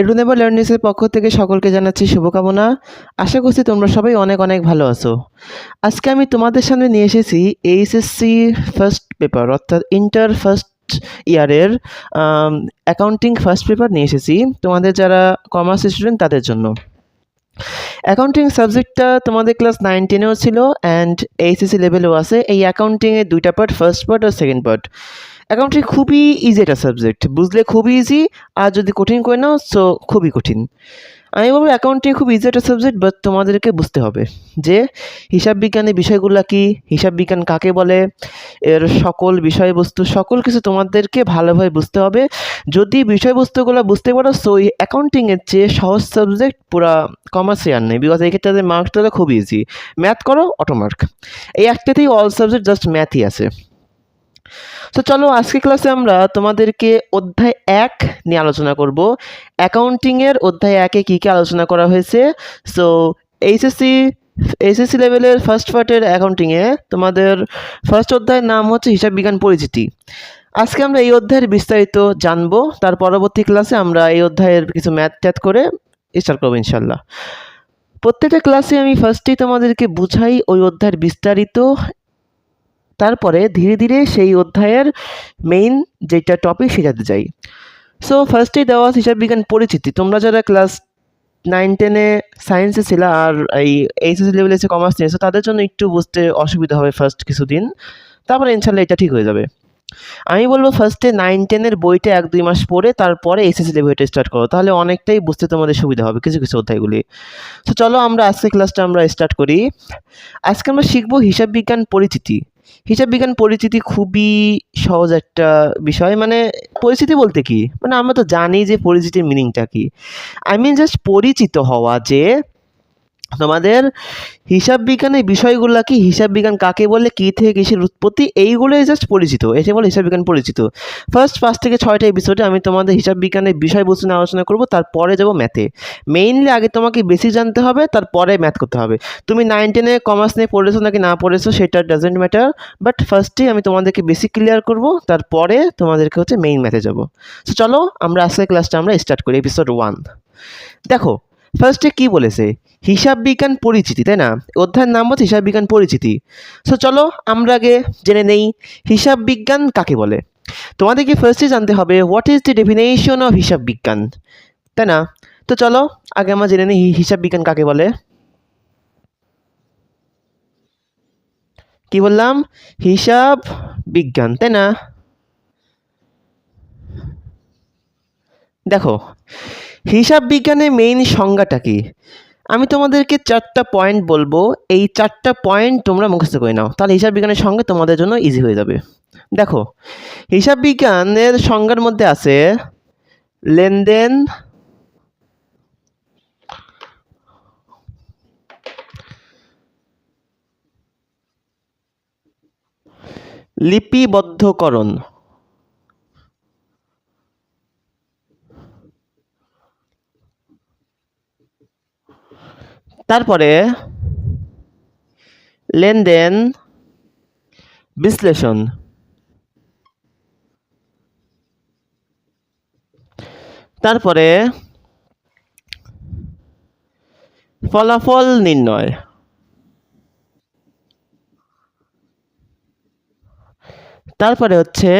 Edu never লার্নিংসের পক্ষ থেকে সকলকে জানাচ্ছি শুভকামনা। আশা করছি তোমরা সবাই অনেক অনেক ভালো আছো। আজকে আমি তোমাদের সামনে নিয়ে এসেছি এইচএসসি ফার্স্ট পেপার অর্থাৎ ইন্টার ফার্স্ট ইয়ারের অ্যাকাউন্টিং ফার্স্ট পেপার নিয়ে এসেছি তোমাদের যারা কমার্স স্টুডেন্ট তাদের জন্য। অ্যাকাউন্টিং সাবজেক্টটা তোমাদের ক্লাস 9-10এও ছিল অ্যান্ড এইচএসসি লেভেলেও আছে। এই অ্যাকাউন্টিংয়ের দুইটা পার্ট, ফার্স্ট পার্ট আর সেকেন্ড পার্ট। অ্যাকাউন্টিং খুবই ইজি একটা সাবজেক্ট, বুঝলে খুবই ইজি, আর যদি কঠিন করে নাও সো খুবই কঠিন। আমি বলবো অ্যাকাউন্টিং খুব ইজি একটা সাবজেক্ট, বাট তোমাদেরকে বুঝতে হবে যে হিসাব বিজ্ঞানের বিষয়গুলো কি, হিসাব বিজ্ঞান কাকে বলে, এর সকল বিষয়বস্তু সকল কিছু তোমাদেরকে ভালোভাবে বুঝতে হবে। যদি বিষয়বস্তুগুলো বুঝতে পারো সো এই অ্যাকাউন্টিংয়ের চেয়ে সহজ সাবজেক্ট পুরা কমার্সে আর নেই, বিকজ এই ক্ষেত্রে মার্কসটা খুব ইজি। ম্যাথ করো অটোমার্ক, এই একটাতেই অল সাবজেক্ট জাস্ট ম্যাথই আছে। তো চলো আজকে ক্লাসে আমরা তোমাদেরকে অধ্যায় 1 নিয়ে আলোচনা করব। অ্যাকাউন্টিংয়ের অধ্যায় 1-এ কী কী আলোচনা করা হয়েছে। সো এইচএসসি লেভেলের ফার্স্ট পার্টের অ্যাকাউন্টিংয়ে তোমাদের ফার্স্ট অধ্যায়ের নাম হচ্ছে হিসাব বিজ্ঞান পরিচিতি। আজকে আমরা এই অধ্যায়ের বিস্তারিত জানবো, তার পরবর্তী ক্লাসে আমরা এই অধ্যায়ের কিছু ম্যাথ ট্যাথ করে স্টার্ট করবো ইনশাল্লাহ। প্রত্যেকটা ক্লাসে আমি ফার্স্টেই তোমাদেরকে বুঝাই ওই অধ্যায়ের বিস্তারিত, তারপরে ধীরে ধীরে সেই অধ্যায়ের মেইন যেটা টপিক সেটাতে যাই। সো ফার্স্টেই দেওয়া হিসাব বিজ্ঞান পরিচিতি। তোমরা যারা ক্লাস 9-10-এ সায়েন্সে ছিল আর এই এইচএসসি লেভেলে এসে কমার্স নিয়েছো তাদের জন্য একটু বুঝতে অসুবিধা হবে ফার্স্ট কিছুদিন, তারপরে ইনশাল্লাহ এটা ঠিক হয়ে যাবে। আমি বলবো ফার্স্টে 9-10-এর বইটা 1-2 মাস পড়ে তারপরে এইচএসসি লেভেলটা স্টার্ট করো, তাহলে অনেকটাই বুঝতে তোমাদের সুবিধা হবে কিছু কিছু অধ্যায়গুলি। তো চলো আমরা আজকে ক্লাসটা আমরা স্টার্ট করি। আজকে আমরা শিখবো হিসাব বিজ্ঞান পরিচিতি। হিসাব বিজ্ঞান পরিচিতি খুবই সহজ একটা বিষয়। মানে পরিচিতি বলতে কি, মানে আমরা তো জানি যে পরিচিতির মিনিংটা কি। আই মিন জাস্ট পরিচিত হওয়া যে তোমাদের হিসাব বিজ্ঞানের বিষয়গুলো কি, হিসাব বিজ্ঞান কাকে বলে, কী থেকে কিসের উৎপত্তি, এইগুলোই জাস্ট পরিচিত, এসে বলে হিসাব বিজ্ঞান পরিচিত। ফার্স্ট 5 থেকে 6টা এপিসোডে আমি তোমাদের হিসাব বিজ্ঞানের বিষয়বস্তু নিয়ে আলোচনা করবো, তারপরে যাবো ম্যাথে। মেইনলি আগে তোমাকে বেসিক জানতে হবে, তারপরে ম্যাথ করতে হবে। তুমি 9-10-এ কমার্স নিয়ে পড়েছো নাকি না পড়েছো সেটা ডাজেন্ট ম্যাটার, বাট ফার্স্টেই আমি তোমাদেরকে বেসিক ক্লিয়ার করবো, তারপরে তোমাদেরকে হচ্ছে মেইন ম্যাথে যাবো। সো চলো আমরা আজকের ক্লাসটা আমরা স্টার্ট করি, এপিসোড 1। দেখো ফার্স্টে কি বলেছে, হিসাব বিজ্ঞান পরিচিতি, তাই না? অধ্যায়ের নাম হচ্ছে হিসাব বিজ্ঞান পরিচিতি। সো চলো আমরা আগে জেনে নেই হিসাব বিজ্ঞান কাকে বলে। তোমাদেরকে ফার্স্টে জানতে হবে what is the definition of হিসাব বিজ্ঞান, তাই না? তো চলো আগে আমরা জেনে নিই হিসাব বিজ্ঞান কাকে বলে। কি বললাম? হিসাব বিজ্ঞান, তাই না? দেখো হিসাব বিজ্ঞানের মেইন সংজ্ঞাটা কি, আমি তোমাদেরকে 4টা পয়েন্ট বলবো, এই 4টা পয়েন্ট তোমরা মুখস্থ করে নাও, তাহলে হিসাব বিজ্ঞানের সংজ্ঞা তোমাদের জন্য ইজি হয়ে যাবে। দেখো হিসাব বিজ্ঞানের সংজ্ঞার মধ্যে আছে লেনদেন, লিপিবদ্ধকরণ, তারপরে লেনদেন বিশ্লেষণ, তারপরে ফলাফল নির্ণয়, তারপরে হচ্ছে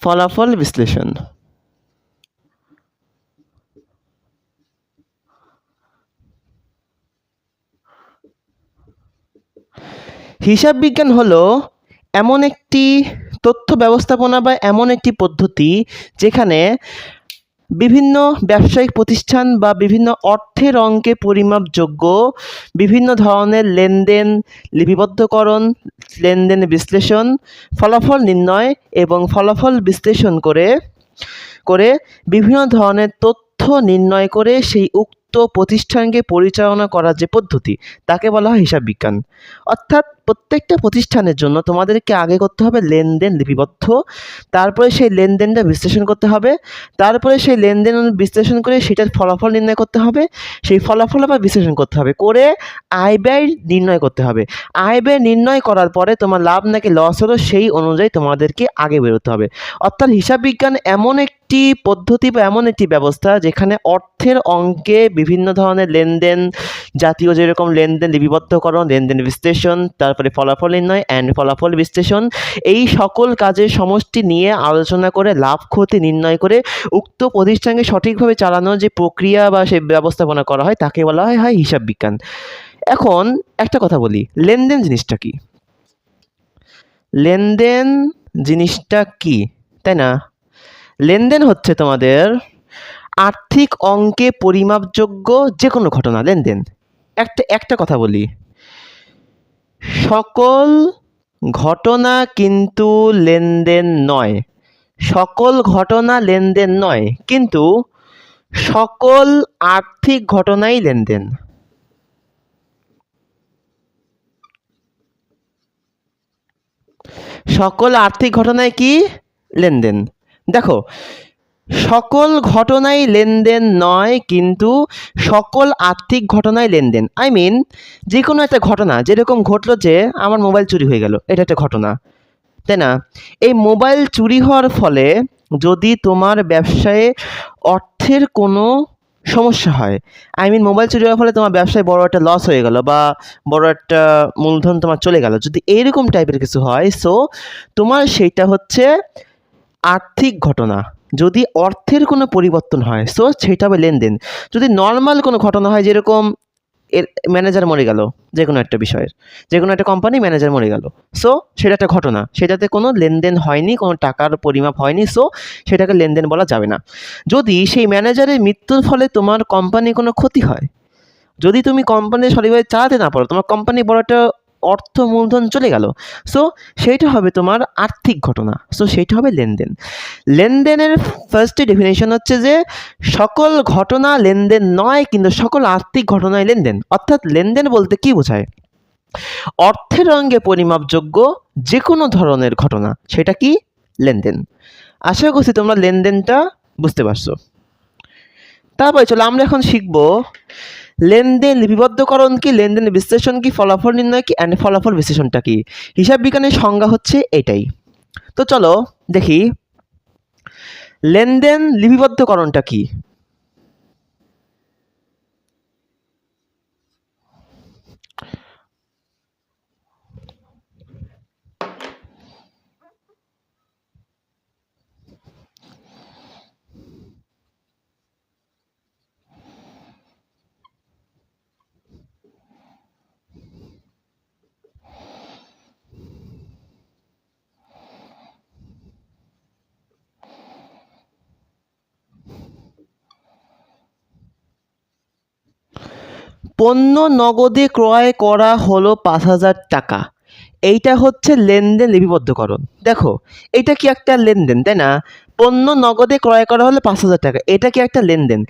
ফলাফল বিশ্লেষণ। হিসাব বিজ্ঞান হলো এমন একটি তথ্য ব্যবস্থাপনা বা এমন একটি পদ্ধতি যেখানে বিভিন্ন ব্যবসায়িক প্রতিষ্ঠান বা বিভিন্ন অর্থের অঙ্কে পরিমাপযোগ্য বিভিন্ন ধরনের লেনদেন লিপিবদ্ধকরণ, লেনদেন বিশ্লেষণ, ফলাফল নির্ণয় এবং ফলাফল বিশ্লেষণ করে করে বিভিন্ন ধরনের তথ্য নির্ণয় করে সেই উক্ত প্রতিষ্ঠানকে পরিচালনা করার যে পদ্ধতি তাকে বলা হয় হিসাব বিজ্ঞান। অর্থাৎ প্রত্যেকটা প্রতিষ্ঠানের জন্য তোমাদেরকে আগে করতে হবে লেনদেন লিপিবদ্ধ, তারপরে সেই লেনদেনটা বিশ্লেষণ করতে হবে, তারপরে সেই লেনদেন বিশ্লেষণ করে সেটার ফলাফল নির্ণয় করতে হবে, সেই ফলাফল আবার বিশ্লেষণ করতে হবে, করে আয় ব্যয় নির্ণয় করতে হবে। আয় ব্যয় নির্ণয় করার পরে তোমার লাভ নাকি লস হলো সেই অনুযায়ী তোমাদেরকে আগে বেরোতে হবে। অর্থাৎ হিসাব বিজ্ঞান এমন একটি পদ্ধতি বা এমন একটি ব্যবস্থা যে যেখানে অর্থের অঙ্কে বিভিন্ন ধরনের লেনদেন জাতীয় যেরকম লেনদেন লিপিবদ্ধকরণ, লেনদেন বিশ্লেষণ, তারপরে ফলাফল নির্ণয় অ্যান্ড ফলাফল বিশ্লেষণ, এই সকল কাজের সমষ্টি নিয়ে আলোচনা করে লাভ ক্ষতি নির্ণয় করে উক্ত প্রতিষ্ঠানকে সঠিকভাবে চালানোর যে প্রক্রিয়া বা সে ব্যবস্থাপনা করা হয় তাকে বলা হয় হিসাব বিজ্ঞান। এখন একটা কথা বলি, লেনদেন জিনিসটা কি? লেনদেন জিনিসটা কি, তাই না? লেনদেন হচ্ছে তোমাদের আর্থিক অঙ্কে পরিমাপযোগ্য যে কোনো ঘটনা লেনদেন। একটা কথা বলি, সকল ঘটনা কিন্তু লেনদেন নয়, সকল ঘটনা লেনদেন নয়, কিন্তু সকল আর্থিক ঘটনাই লেনদেন। সকল আর্থিক ঘটনায় কি লেনদেন? দেখো, সকল ঘটনাই লেনদেন নয়, কিন্তু সকল আর্থিক ঘটনায় লেনদেন। আই মিন, যে কোনো একটা ঘটনা যেরকম ঘটলো যে আমার মোবাইল চুরি হয়ে গেল, এটা একটা ঘটনা, তাই না? এই মোবাইল চুরি হওয়ার ফলে যদি তোমার ব্যবসায়ে অর্থের কোনো সমস্যা হয়, আই মিন মোবাইল চুরি হওয়ার ফলে তোমার ব্যবসায় বড় একটা লস হয়ে গেল বা বড় একটা মূলধন তোমার চলে গেল, যদি এইরকম টাইপের কিছু হয়, সো তোমার সেইটা হচ্ছে আর্থিক ঘটনা। যদি অর্থের কোনো পরিবর্তন হয়, সো সেটা হবে লেনদেন। যদি নর্মাল কোনো ঘটনা হয়, যেরকম এর ম্যানেজার মরে গেল, যে কোনো একটা বিষয়ের, যে কোনো একটা কোম্পানি ম্যানেজার মরে গেল, সো সেটা একটা ঘটনা, সেটাতে কোনো লেনদেন হয়নি, কোনো টাকার পরিমাপ হয়নি, সো সেটাকে লেনদেন বলা যাবে না। যদি সেই ম্যানেজারের মৃত্যুর ফলে তোমার কোম্পানি কোনো ক্ষতি হয়, যদি তুমি কোম্পানি সঠিকভাবে চালাতে না পারো, তোমার কোম্পানি বড় একটা অর্থ মূলধন চলে গেল, সো সেইটা হবে তোমার আর্থিক ঘটনা, সো সেইটা হবে লেনদেন। লেনদেনের ফার্স্টে ডেফিনেশন হচ্ছে যে সকল ঘটনা লেনদেন নয়, কিন্তু সকল আর্থিক ঘটনায় লেনদেন। অর্থাৎ লেনদেন বলতে কি বোঝায়? অর্থের অঙ্গে পরিমাপযোগ্য যে কোনো ধরনের ঘটনা, সেটা কি লেনদেন। আশা করছি তোমরা লেনদেনটা বুঝতে পারছো। তারপরে চলো আমরা এখন শিখব লেনদেন লিপিবদ্ধকরণ কি, লেনদেন বিশ্লেষণ কি, ফলাফল নির্ণয় কি অ্যান্ড ফলাফল বিশ্লেষণটা কি। হিসাব বিজ্ঞানের সংজ্ঞা হচ্ছে এটাই। তো চলো দেখি লেনদেন লিপিবদ্ধকরণটা কি। পণ্য নগদে ক্রয় করা হলো 5,000 টাকা, এইটা হচ্ছে লেনদেন লিপিবদ্ধকরণ। দেখো, এটা কি একটা লেনদেন, তাই না? পণ্য নগদে ক্রয় করা হলো 5,000 টাকা, এটা কি একটা লেনদেন?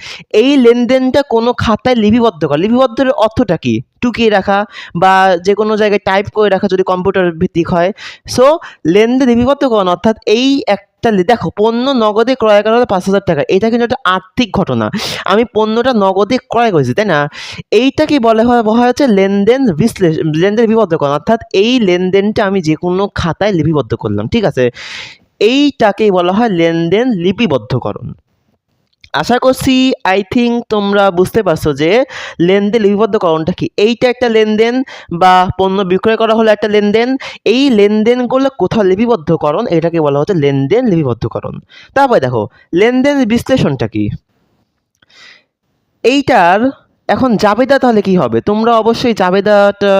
এই লেনদেনটা কোনো খাতায় লিপিবদ্ধ করা, লিপিবদ্ধের অর্থটা কি? টুকিয়ে রাখা বা যে কোনো জায়গায় টাইপ করে রাখা, যদি কম্পিউটার ভিত্তিক হয়। সো লেনদেন লিপিবদ্ধকরণ অর্থাৎ এই একটা দেখো, পণ্য নগদে ক্রয় করা হলো 5,000 টাকা, এটা কিন্তু একটা আর্থিক ঘটনা। আমি পণ্যটা নগদে ক্রয় করেছি, তাই না? এইটাকে বলা হচ্ছে লেনদেন বিশ্লেষণ, লেনদেন লিপিবদ্ধকরণ। অর্থাৎ এই লেনদেনটা আমি যে কোনো খাতায় লিপিবদ্ধ করলাম, ঠিক আছে? এইটাকেই বলা হয় লেনদেন লিপিবদ্ধকরণ। আশা করছি আই থিঙ্ক তোমরা বুঝতে পারছো যে লেনদেন লিপিবদ্ধকরণটা কি। এইটা একটা লেনদেন, বা পণ্য বিক্রয় করা হলো একটা লেনদেন। এই লেনদেনগুলো কোথাও লিপিবদ্ধকরণ, এটাকে বলা হচ্ছে লেনদেন লিপিবদ্ধকরণ। তারপরে দেখো লেনদেন বিশ্লেষণটা কি। এইটার এখন জাবেদা তাহলে কি হবে? তোমরা অবশ্যই জাবেদাটা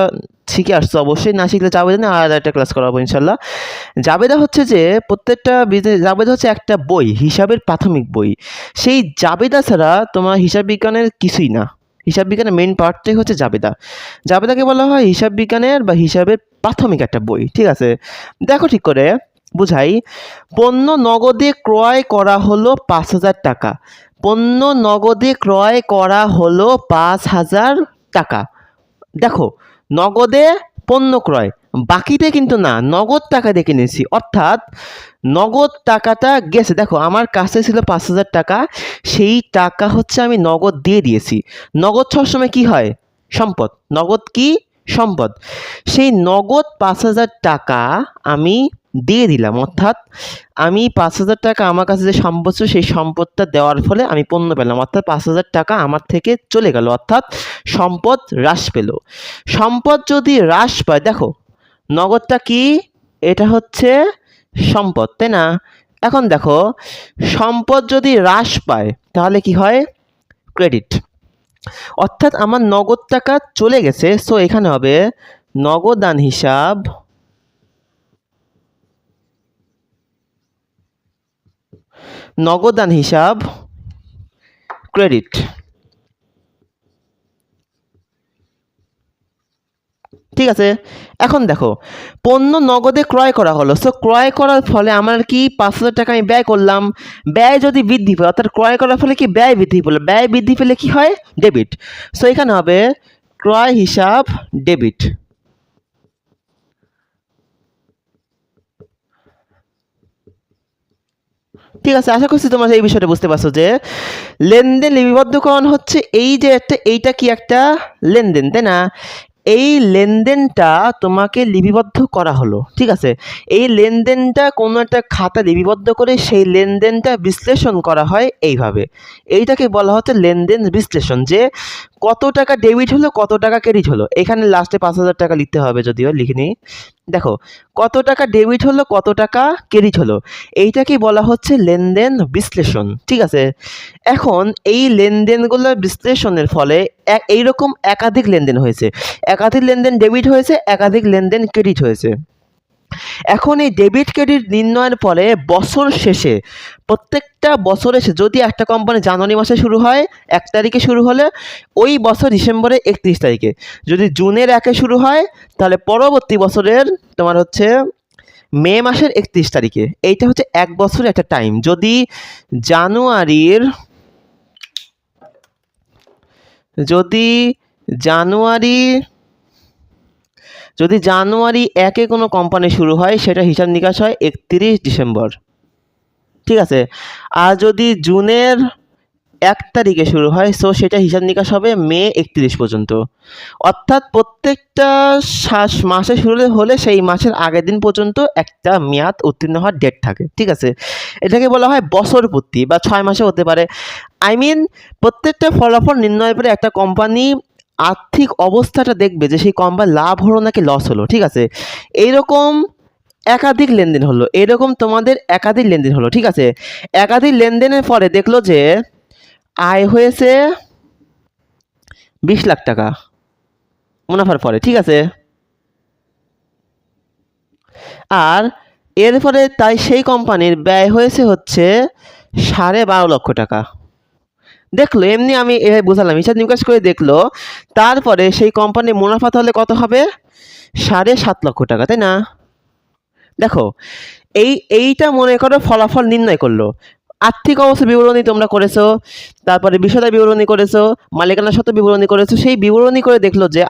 শিখে আসছো, অবশ্যই না শিখলে জাবেদা নিয়ে আর একটা ক্লাস করাবো ইনশাল্লাহ। জাবেদা হচ্ছে যে প্রত্যেকটা জাবেদা হচ্ছে একটা বই, হিসাবের প্রাথমিক বই। সেই জাবেদা ছাড়া তোমার হিসাব বিজ্ঞানের কিছুই না। হিসাব বিজ্ঞানের মেইন পার্টটাই হচ্ছে জাবেদা। জাবেদাকে বলা হয় হিসাব বিজ্ঞানের বা হিসাবের প্রাথমিক একটা বই, ঠিক আছে? দেখো ঠিক করে বুঝাই, পণ্য নগদে ক্রয় করা হলো 5,000 টাকা, পণ্য নগদে ক্রয় করা হলো 5,000 টাকা। দেখো, নগদে পণ্য ক্রয়, বাকিতে কিন্তু না, নগদ টাকা দিয়ে কিনেছি, অর্থাৎ নগদ টাকাটা গেছে। দেখো, আমার কাছে ছিল 5,000 টাকা, সেই টাকা হচ্ছে আমি নগদ দিয়ে দিয়েছি। নগদ সবসময় কি হয়? সম্পদ। নগদ কি? সম্পদ। সেই নগদ 5,000 টাকা আমি দিয়ে দিলাম, অর্থাৎ আমি 5,000 টাকা আমার কাছে যে সম্পদ ছিল সেই সম্পদটা দেওয়ার ফলে আমি পণ্য পেলাম, অর্থাৎ 5,000 টাকা আমার থেকে চলে গেল, অর্থাৎ সম্পদ হ্রাস পেল। সম্পদ যদি হ্রাস পায়, দেখো নগদটা কি, এটা হচ্ছে সম্পদ, তাই না? এখন দেখো সম্পদ যদি হ্রাস পায় তাহলে কি হয়, ক্রেডিট, অর্থাৎ আমার নগদ টাকা চলে গেছে, সো এখানে হবে নগদান হিসাব ক্রেডিট। ঠিক আছে, এখন দেখো পণ্য নগদে ক্রয় করা হলো, সো ক্রয় করার ফলে আমার কি 5,000 টাকা আমি ব্যয় করলাম, ব্যয় যদি বৃদ্ধি পায় অর্থাৎ ক্রয় করার ফলে কি ব্যয় বৃদ্ধি পেলো, ব্যয় বৃদ্ধি পেলে কি হয়, ডেবিট, সো এখানে হবে ক্রয় হিসাব ডেবিট। ঠিক আছে, আশা করছি তোমরা এই বিষয়টা বুঝতে পারছো যে লেনদেন লিপিবদ্ধকরণ হচ্ছে এই যে এইটা কি একটা লেনদেন, তাই না? এই লেনদেনটা তোমাকে লিপিবদ্ধ করা হলো, ঠিক আছে? এই লেনদেনটা কোনো একটা খাতা লিপিবদ্ধ করে সেই লেনদেনটা বিশ্লেষণ করা হয় এইভাবে, এইটাকে বলা হচ্ছে লেনদেন বিশ্লেষণ, যে কত টাকা ডেবিট হলো কত টাকা ক্রেডিট হলো। এখানে লাস্টে 5,000 টাকা লিখতে হবে, যদিও লিখিনি। দেখো কত টাকা ডেবিট হলো কত টাকা ক্রেডিট হলো, এইটাকেই বলা হচ্ছে লেনদেন বিশ্লেষণ, ঠিক আছে? এখন এই লেনদেনগুলোর বিশ্লেষণের ফলে এইরকম একাধিক লেনদেন হয়েছে, একাধিক লেনদেন ডেবিট হয়েছে, একাধিক লেনদেন ক্রেডিট হয়েছে। এখন এই ডেবিট ক্রেডিট নির্ণয়ের পরে বছর শেষে, প্রত্যেকটা বছরে যদি একটা কোম্পানি জানুয়ারি মাসে শুরু হয় 1 তারিখে শুরু হলে ওই বছর ডিসেম্বরের 31 তারিখে, যদি জুনের 1-এ শুরু হয় তাহলে পরবর্তী বছরের তোমার হচ্ছে মে মাসের 31 তারিখে। এইটা হচ্ছে 1 বছরের একটা টাইম। যদি জানুয়ারির যদি জানুয়ারি যদি জানুয়ারি 1-এ কোনো কোম্পানি শুরু হয় সেটা হিসাব নিকাশ হয় 31 ডিসেম্বর, ঠিক আছে? আর যদি জুনের 1 তারিখে শুরু হয় সো সেটা হিসাব নিকাশ হবে মে 31 পর্যন্ত, অর্থাৎ প্রত্যেকটা মাসে শুরু হলে সেই মাসের আগের দিন পর্যন্ত একটা মেয়াদ উত্তীর্ণ হওয়ার ডেট থাকে, ঠিক আছে? এটাকে বলা হয় বছর পূর্তি বা 6 মাসে হতে পারে। প্রত্যেকটা ফলাফল নির্ণয়ের পরে একটা কোম্পানি আর্থিক অবস্থাটা দেখবে যে সেই কোম্পানি লাভ হলো নাকি লস হলো, ঠিক আছে? এইরকম একাধিক লেনদেন হলো, এরকম তোমাদের একাধিক লেনদেন হলো, ঠিক আছে? একাধিক লেনদেনের পরে দেখলো যে আয় হয়েছে 20 লাখ টাকা মুনাফার পরে, ঠিক আছে? আর এরপরে তাই সেই কোম্পানির ব্যয় হয়েছে হচ্ছে 12.5 লক্ষ টাকা। দেখলো এমনি আমি এভাবে বুঝালাম, হিসাব নিকাশ করে দেখলো, তারপরে সেই কোম্পানির মুনাফা তাহলে কত হবে, 7.5 লক্ষ টাকা, তাই না? দেখো এইটা মনে করো ফলাফল নির্ণয় করলো। আর্থিক অবস্থা বিবরণী তোমরা করেছো, তারপরে বিশদায় বিবরণী করেছো, মালিকানা সত্ত্ব বিবরণী করেছো, সেই বিবরণী করে দেখলো যে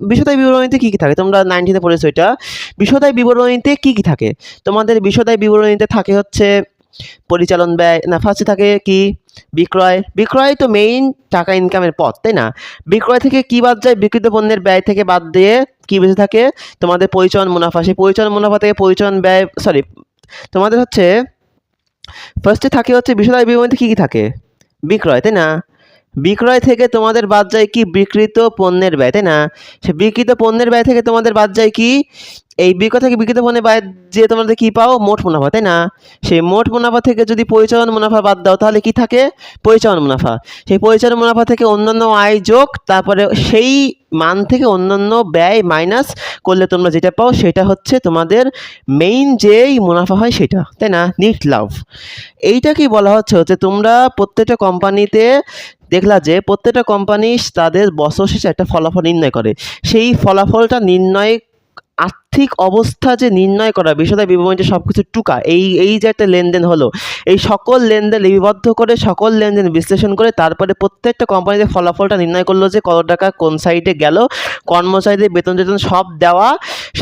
বিশদায় বিবরণীতে কী কী থাকে, তোমরা 9th-এ পড়েছো এটা। বিশদায় বিবরণীতে কী কী থাকে, তোমাদের বিশদায় বিবরণীতে থাকে হচ্ছে পরিচালন ব্যয়, না ফার্স্টে থাকে কি বিক্রয়, বিক্রয় তো মেইন টাকা ইনকামের পথ, তাই না? বিক্রয় থেকে কি বাদ যায়, বিক্রিত পণ্যের ব্যয় থেকে বাদ দিয়ে কি বেঁচে থাকে, তোমাদের পরিচালন মুনাফা, সেই পরিচালন মুনাফা থেকে পরিচালন ব্যয়, তোমাদের হচ্ছে ফার্স্টে থাকে হচ্ছে বিশদায় বিবরণীতে কী কী থাকে, বিক্রয়, তাই না? বিক্রয় থেকে তোমাদের বাদ যায় কি বিক্রিত পণ্যের ব্যয়, তাই না? সে বিক্রিত পণ্যের ব্যয় থেকে তোমাদের বাদ যায় কি, এই বিক্রয় থেকে বিক্রিত পণ্যের ব্যয় যে তোমাদের কি পাও, মোট মুনাফা, তাই না? সেই মোট মুনাফা থেকে যদি পরিচালন মুনাফা বাদ দাও তাহলে কি থাকে, পরিচালন মুনাফা। সেই পরিচালন মুনাফা থেকে অন্যান্য আয় যোগ, তারপরে সেই মান থেকে অন্যান্য ব্যয় মাইনাস করলে তোমরা যেটা পাও সেটা হচ্ছে তোমাদের মেইন যেই মুনাফা হয় সেটা, তাই না? নিট লাভ। এইটাকেই বলা হচ্ছে তোমরা প্রত্যেকটা কোম্পানিতে দেখলা যে প্রত্যেকটা কোম্পানি তাদের বছর শেষে একটা ফলাফল নির্ণয় করে, সেই ফলাফলটা নির্ণয় আর্থিক অবস্থা যে নির্ণয় করা, বিশদায় বিবরণীতে সব কিছু টুকা, এই যে একটা লেনদেন হলো, এই সকল লেনদেন লিপিবদ্ধ করে সকল লেনদেন বিশ্লেষণ করে তারপরে প্রত্যেকটা কোম্পানিতে ফলাফলটা নির্ণয় করলো যে কত টাকা কোন সাইডে গেল, কর্মচারীদের বেতন টেতন সব দেওয়া,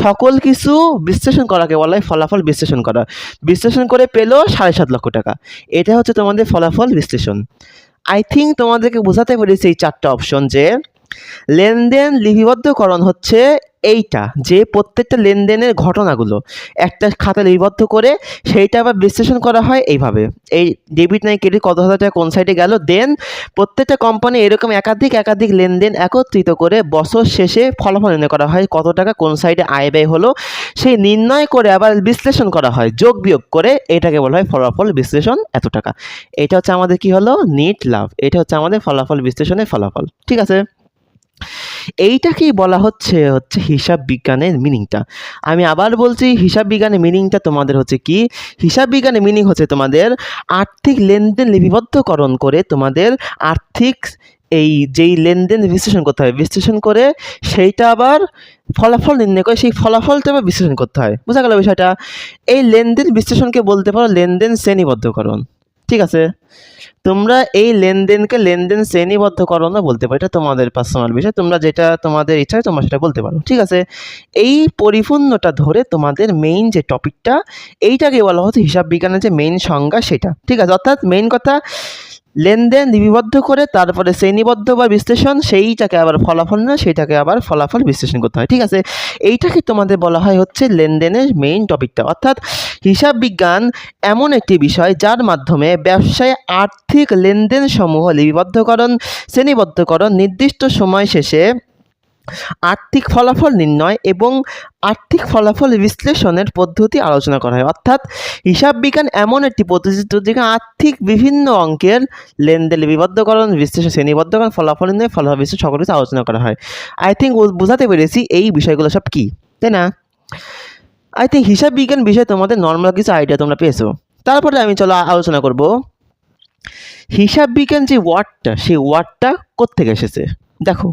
সকল কিছু বিশ্লেষণ করাকে বলা হয় ফলাফল বিশ্লেষণ করা। বিশ্লেষণ করে পেলো 7.5 লক্ষ টাকা। এটা হচ্ছে তোমাদের ফলাফল বিশ্লেষণ। আই থিঙ্ক তোমাদেরকে বোঝাতে পেরেছি এই 4টা অপশন যে লেনদেন লিপিবদ্ধকরণ হচ্ছে এইটা যে প্রত্যেকটা লেনদেনের ঘটনাগুলো একটা খাতা লিপিবদ্ধ করে সেইটা আবার বিশ্লেষণ করা হয় এইভাবে, এই ডেবিট নাই ক্রেডিট কত হাজার টাকা কোন সাইডে গেল, দেন প্রত্যেকটা কোম্পানি এরকম একাধিক একাধিক লেনদেন একত্রিত করে বছর শেষে ফলাফল নির্ণয় করা হয় কত টাকা কোন সাইডে আয় ব্যয় হলো, সেই নির্ণয় করে আবার বিশ্লেষণ করা হয় যোগ বিয়োগ করে, এটাকে বলা হয় ফলাফল বিশ্লেষণ এত টাকা। এটা হচ্ছে আমাদের কি হলো নিট লাভ, এটা হচ্ছে আমাদের ফলাফল বিশ্লেষণের ফলাফল। ঠিক আছে, এইটাকেই বলা হচ্ছে হিসাব বিজ্ঞানের মিনিংটা। আমি আবার বলছি হিসাব বিজ্ঞানের মিনিংটা তোমাদের হচ্ছে কি, হিসাব বিজ্ঞানের মিনিং হচ্ছে তোমাদের আর্থিক লেনদেন লিপিবদ্ধকরণ করে তোমাদের আর্থিক এই যেই লেনদেন বিশ্লেষণ করতে হয়, বিশ্লেষণ করে সেইটা আবার ফলাফল নির্ণয় করে সেই ফলাফলটা আবার বিশ্লেষণ করতে হয়। বোঝা গেল বিষয়টা? এই লেনদেন বিশ্লেষণকে বলতে পারো লেনদেন শ্রেণীবদ্ধকরণ। ঠিক আছে, তোমরা এই লেনদেনকে লেনদেন শ্রেণীবদ্ধকরণও বলতে পারো, এটা তোমাদের পার্সোনাল বিষয়, তোমরা যেটা তোমাদের ইচ্ছা হয় তোমরা সেটা বলতে পারো। ঠিক আছে, এই পরিপূর্ণটা ধরে তোমাদের মেইন যে টপিকটা এইটাকে বলা হচ্ছে হিসাব বিজ্ঞানের যে মেইন সংজ্ঞা সেটা। ঠিক আছে, অর্থাৎ মেইন কথা লেনদেন লিপিবদ্ধ করে তারপরে শ্রেণীবদ্ধ বা বিশ্লেষণ, সেইটাকে আবার ফলাফল না সেইটাকে আবার ফলাফল বিশ্লেষণ করতে হয়। ঠিক আছে, এইটাকে তোমাদের বলা হয় হচ্ছে লেনদেনের মেইন টপিকটা। অর্থাৎ হিসাব বিজ্ঞান এমন একটি বিষয় যার মাধ্যমে ব্যবসায় আর্থিক লেনদেন সমূহ লিপিবদ্ধকরণ শ্রেণীবদ্ধকরণ নির্দিষ্ট সময় শেষে আর্থিক ফলাফল নির্ণয় এবং আর্থিক ফলাফল বিশ্লেষণের পদ্ধতি আলোচনা করা হয়। অর্থাৎ হিসাব বিজ্ঞান এমন একটি পদ্ধতি যেখানে আর্থিক বিভিন্ন অঙ্কের লেনদেন লিপিবদ্ধকরণ বিশ্লেষণ শ্রেণীবদ্ধকরণ ফলাফল নির্ণয় ফলাফল বিশ্লেষণ সকল কিছু আলোচনা করা হয়। আই থিঙ্ক বোঝাতে পেরেছি এই বিষয়গুলো সব কী, তাই না? আই থিঙ্ক হিসাব বিজ্ঞান বিষয়ে তোমাদের নর্মাল কিছু আইডিয়া তোমরা পেয়েছো। তারপরে আমি চলো আলোচনা করব হিসাব বিজ্ঞান যে ওয়ার্ডটা সেই ওয়ার্ডটা কোত্থেকে এসেছে। দেখো,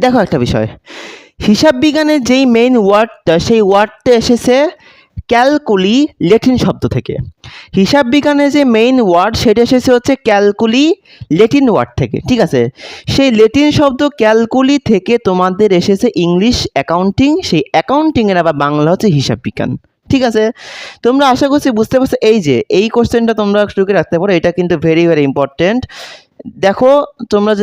দেখো একটা বিষয়, হিসাব বিজ্ঞানের যেই মেইন ওয়ার্ডটা সেই ওয়ার্ডটা এসেছে ক্যালকুলি ল্যাটিন শব্দ থেকে। হিসাব বিজ্ঞানের যে মেইন ওয়ার্ড সেটা এসেছে হচ্ছে ক্যালকুলি ল্যাটিন ওয়ার্ড থেকে। ঠিক আছে, সেই ল্যাটিন শব্দ ক্যালকুলি থেকে তোমাদের এসেছে ইংলিশ অ্যাকাউন্টিং, সেই অ্যাকাউন্টিংয়ের আবার বাংলা হচ্ছে হিসাব বিজ্ঞান। ঠিক আছে, তোমরা আশা করছি বুঝতে পারছো। এই যে এই কোশ্চেনটা তোমরা টুকে রাখতে পারো, এটা কিন্তু ভেরি ভেরি ইম্পর্টেন্ট। দেখো তোমরা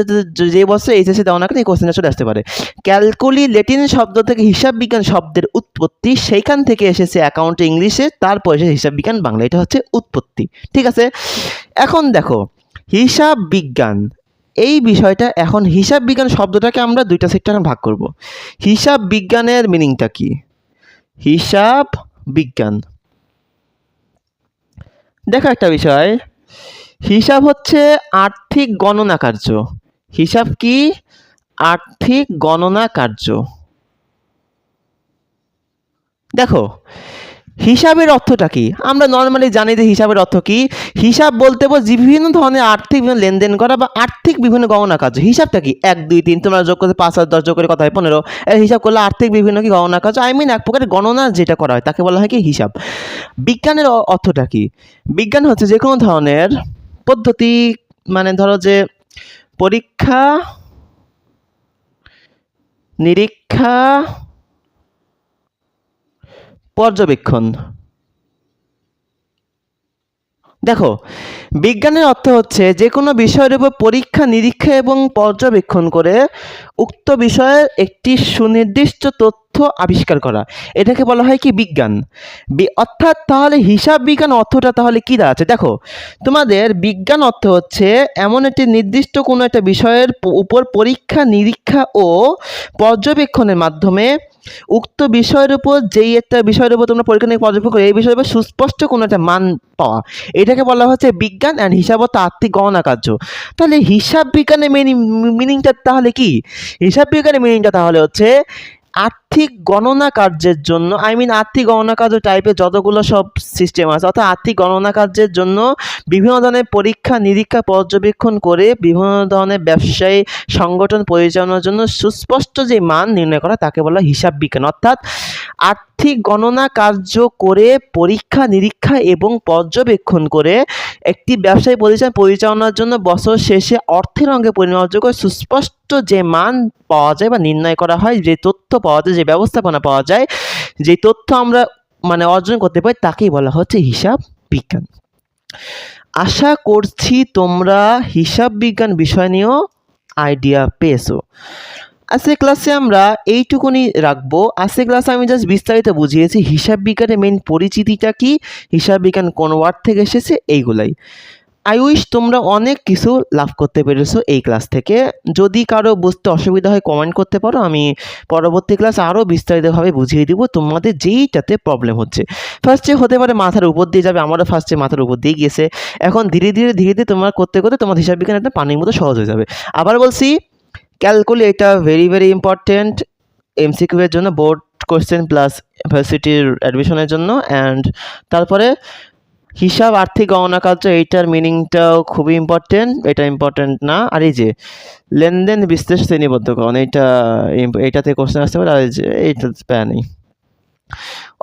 যে বছর এইচএসসি দাও না কেন এই কোশ্চেনটা চলে আসতে পারে। ক্যালকুলি ল্যাটিন শব্দ থেকে হিসাব বিজ্ঞান শব্দের উৎপত্তি, সেইখান থেকে এসেছে অ্যাকাউন্ট ইংলিশে, তারপর এসেছে হিসাব বিজ্ঞান বাংলা, এটা হচ্ছে উৎপত্তি। ঠিক আছে, এখন দেখো হিসাব বিজ্ঞান এই বিষয়টা, এখন হিসাব বিজ্ঞান শব্দটাকে আমরা দুইটা সেক্টরে ভাগ করব। হিসাব বিজ্ঞানের মিনিংটা কি? হিসাব বিজ্ঞান, দেখো একটা বিষয়, হিসাব হচ্ছে আর্থিক গণনা কার্য। হিসাব কি? আর্থিক গণনা কার্য। দেখো হিসাবের অর্থটা কি? আমরা নর্মালি জানি যে হিসাবের অর্থ কি। হিসাব বলতে বিভিন্ন ধরনের আর্থিক বিভিন্ন লেনদেন করা বা আর্থিক বিভিন্ন গণনা কার্য। হিসাবটা কি? 1 2 3 তোমরা যোগ করতে 5 আর 10 যোগ করে কত হয় 15, এর হিসাব করলে আর্থিক বিভিন্ন কি গণনা কার্য, আই মিন এক প্রকারের গণনা যেটা করা হয় তাকে বলা হয় কি হিসাব। বিজ্ঞানের অর্থটা কি? বিজ্ঞান হচ্ছে যে কোনো ধরনের পদ্ধতি, মানে ধরো যে পরীক্ষা নিরীক্ষা পর্যবেক্ষণ। দেখো বিজ্ঞানের অর্থ হচ্ছে যে কোনো বিষয়ের উপর পরীক্ষা নিরীক্ষা এবং পর্যবেক্ষণ করে উক্ত বিষয়ের একটি সুনির্দিষ্ট তথ্য আবিষ্কার করা, এটাকে বলা হয় কি বিজ্ঞান। অর্থাৎ তাহলে হিসাব বিজ্ঞান অর্থটা তাহলে কী দাঁড়াচ্ছে? দেখো তোমাদের বিজ্ঞান অর্থ হচ্ছে এমন একটি নির্দিষ্ট কোনো একটা বিষয়ের উপর পরীক্ষা নিরীক্ষা ও পর্যবেক্ষণের মাধ্যমে উক্ত বিষয়ের উপর যেই একটা বিষয়ের উপর তোমরা পরীক্ষা নিয়ে পর্যবেক্ষণ করে এই বিষয়ের উপর সুস্পষ্ট কোনো একটা মান পাওয়া, এটাকে বলা হচ্ছে বিজ্ঞান। অ্যান্ড হিসাব অর্থ আর্থিক গণনা কার্য। তাহলে হিসাব বিজ্ঞানের মিনিংটা তাহলে কি? হিসাব বিজ্ঞানের মিনিংটা তাহলে হচ্ছে আর্থিক গণনা কার্যের জন্য আর্থিক গণনা কার্য টাইপের যতগুলো সব সিস্টেম আছে, অর্থাৎ আর্থিক গণনা কার্যের জন্য বিভিন্ন ধরনের পরীক্ষা নিরীক্ষা পর্যবেক্ষণ করে বিভিন্ন ধরনের ব্যবসায়ী সংগঠন পরিচালনার জন্য সুস্পষ্ট যে মান নির্ণয় করা তাকে বলা হিসাব বিজ্ঞান। অর্থাৎ আর্থিক গণনা কার্য করে পরীক্ষা নিরীক্ষা এবং পর্যবেক্ষণ করে একটি ব্যবসায়ী প্রতিষ্ঠান পরিচালনার জন্য বছর শেষে অর্থের অঙ্কে পরিমাপযোগ্য সুস্পষ্ট যে মান পাওয়া যায় বা নির্ণয় করা হয়, যে তথ্য পাওয়া যায়, যে ব্যবস্থাপনা পাওয়া যায়, যে তথ্য আমরা অর্জন করতে পারি তাকেই বলা হচ্ছে হিসাব বিজ্ঞান। আশা করছি তোমরা হিসাব বিজ্ঞান বিষয় নিয়েও আইডিয়া পেয়েছো। আজকের ক্লাসে আমরা এইটুকুনি রাখবো। আজকের ক্লাসে আমি জাস্ট বিস্তারিত বুঝিয়েছি হিসাব বিজ্ঞানের মেইন পরিচিতিটা কি, হিসাব বিজ্ঞান কোন ওয়ার্ড থেকে এসেছে, এইগুলাই। আই উইশ তোমরা অনেক কিছু লাভ করতে পেরেছো এই ক্লাস থেকে। যদি কারো বুঝতে অসুবিধা হয় কমেন্ট করতে পারো, আমি পরবর্তী ক্লাস আরও বিস্তারিতভাবে বুঝিয়ে দিব তোমাদের যেইটাতে প্রবলেম হচ্ছে। ফার্স্টে হতে পারে মাথার উপর দিয়ে যাবে, আমারও ফার্স্টে মাথার উপর দিয়ে গিয়েছে, এখন ধীরে ধীরে তোমরা করতে তোমার হিসাব বিজ্ঞান একটা পানির মতো সহজ হয়ে যাবে। আবার বলছি, ক্যালকুলেটর ভেরি ইম্পর্টেন্ট এমসিকিউ এর জন্য, বোর্ড কোশ্চেন প্লাস ভার্সিটির অ্যাডমিশনের জন্য। অ্যান্ড তারপরে হিসাব আর্থিক গণনা কার্য, এইটার মিনিংটাও খুবই ইম্পর্টেন্ট, এটা ইম্পর্টেন্ট না। আর এই যে লেনদেন বিশ্লেষণ শ্রেণীবদ্ধকরণ, এইটাতে কোশ্চেন আসতে পারে, আর এইটা প্যারা নেই।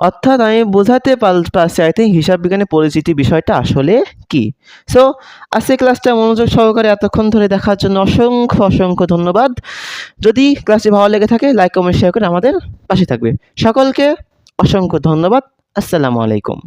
অর্থাৎ আমি বোঝাতে পারছি আই থিঙ্ক হিসাব বিজ্ঞানের পরিচিতি বিষয়টা আসলে কি। সো আজকে ক্লাসটা মনোযোগ সহকারে এতক্ষণ ধরে দেখার জন্য অসংখ্য ধন্যবাদ। যদি ক্লাসটি ভালো লেগে থাকে লাইক কমেন্ট শেয়ার করে আমাদের পাশে থাকবে। সকলকে অসংখ্য ধন্যবাদ। আসসালামু আলাইকুম।